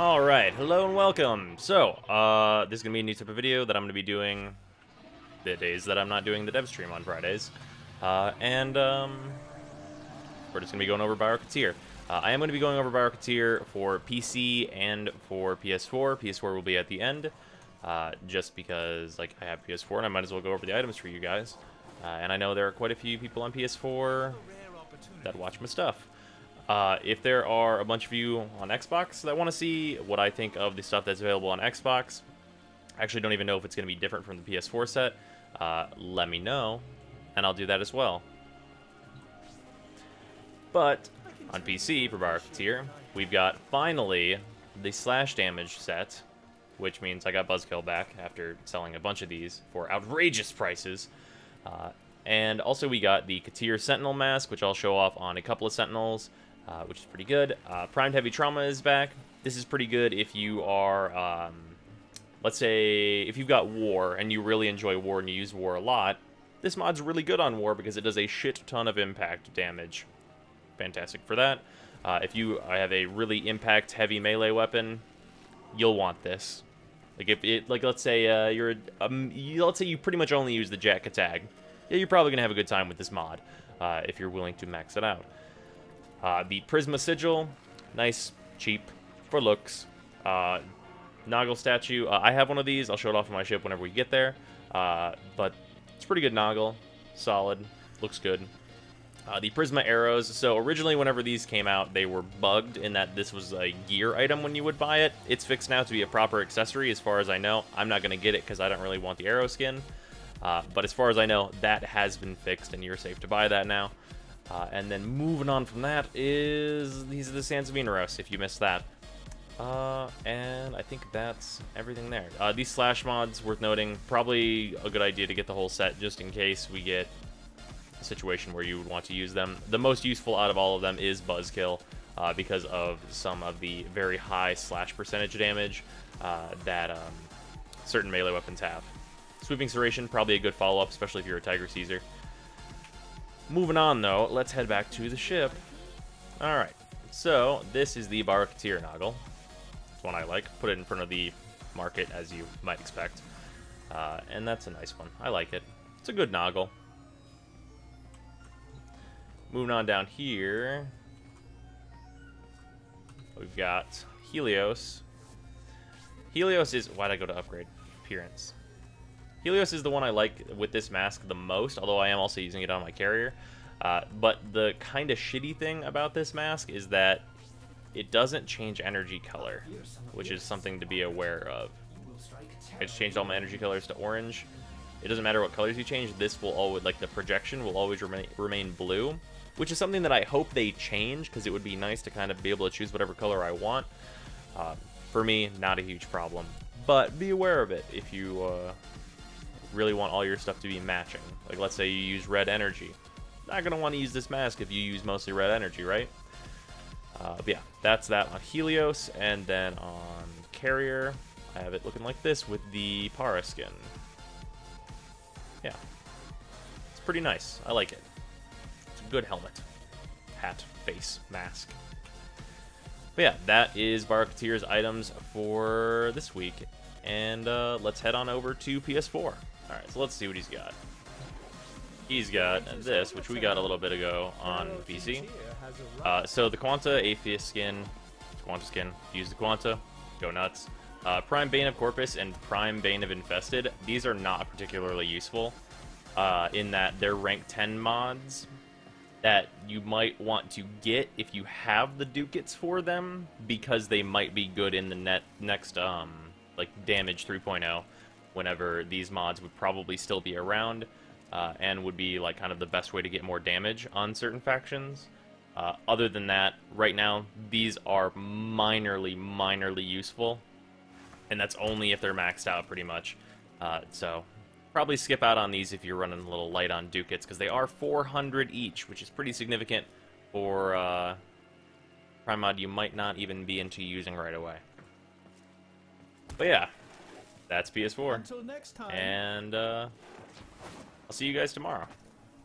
Alright, hello and welcome. So, this is going to be a new type of video that I'm going to be doing the days that I'm not doing the dev stream on Fridays. We're just going to be going over Biocateer. I am going to be going over Biocateer for PC and for PS4. PS4 will be at the end, just because, like, I have PS4 and I might as well go over the items for you guys. And I know there are quite a few people on PS4 that watch my stuff. If there are a bunch of you on Xbox that want to see what I think of the stuff that's available on Xbox, I actually don't even know if it's going to be different from the PS4 set, let me know, and I'll do that as well. But on PC, for Biocateer, we've got, finally, the slash damage set, which means I got Buzzkill back after selling a bunch of these for outrageous prices. And also we got the Katir Sentinel Mask, which I'll show off on a couple of Sentinels, which is pretty good. Primed Heavy Trauma is back. This is pretty good if you are, let's say, if you've got War and you really enjoy War and you use War a lot, this mod's really good on War because it does a shit ton of impact damage. Fantastic for that. If you have a really impact heavy melee weapon, you'll want this. Like if it, like let's say let's say you pretty much only use the Jack attack. Yeah, you're probably gonna have a good time with this mod if you're willing to max it out. The Prisma Sigil, nice, cheap, for looks. Noggle statue, I have one of these. I'll show it off on my ship whenever we get there. But it's pretty good Noggle, solid, looks good. The Prisma Arrows, so originally whenever these came out, they were bugged in that this was a gear item when you would buy it. It's fixed now to be a proper accessory as far as I know. I'm not going to get it because I don't really want the arrow skin. But as far as I know, that has been fixed and you're safe to buy that now. And then moving on from that is these are the Sands of Mineros, if you missed that. And I think that's everything there. These slash mods, worth noting, probably a good idea to get the whole set just in case we get a situation where you would want to use them. The most useful out of all of them is Buzzkill, because of some of the very high slash percentage damage that certain melee weapons have. Sweeping Serration, probably a good follow-up, especially if you're a Tiger Caesar. Moving on, though, let's head back to the ship. Alright, so this is the Biocateer Noggle. It's one I like. Put it in front of the market, as you might expect. And that's a nice one. I like it. It's a good Noggle. Moving on down here, we've got Helios. Helios is... Why'd I go to upgrade? Appearance. Helios is the one I like with this mask the most, although I am also using it on my carrier. But the kind of shitty thing about this mask is that it doesn't change energy color, which is something to be aware of. I just changed all my energy colors to orange. It doesn't matter what colors you change, this will always, like the projection will always remain blue, which is something that I hope they change, because it would be nice to kind of be able to choose whatever color I want. For me, not a huge problem, but be aware of it if you really want all your stuff to be matching. Like, let's say you use red energy. Not gonna want to use this mask if you use mostly red energy, right? But yeah, that's that on Helios, and then on Carrier, I have it looking like this with the Para skin. Yeah, it's pretty nice. I like it. It's a good helmet, hat, face, mask. But yeah, that is Biocateer's items for this week, and let's head on over to PS4. Alright, so let's see what he's got. He's got this, which we got a little bit ago on PC. So the Quanta Atheist skin, Quanta skin, use the Quanta, go nuts. Prime Bane of Corpus and Prime Bane of Infested, these are not particularly useful, in that they're rank 10 mods that you might want to get if you have the ducats for them, because they might be good in the next, like, Damage 3.0. Whenever these mods would probably still be around, and would be like kind of the best way to get more damage on certain factions. Other than that, right now, these are minorly useful, and that's only if they're maxed out pretty much. So probably skip out on these if you're running a little light on ducats, because they are 400 each, which is pretty significant for Prime mod you might not even be into using right away. But yeah. That's PS4. Until next time. And I'll see you guys tomorrow.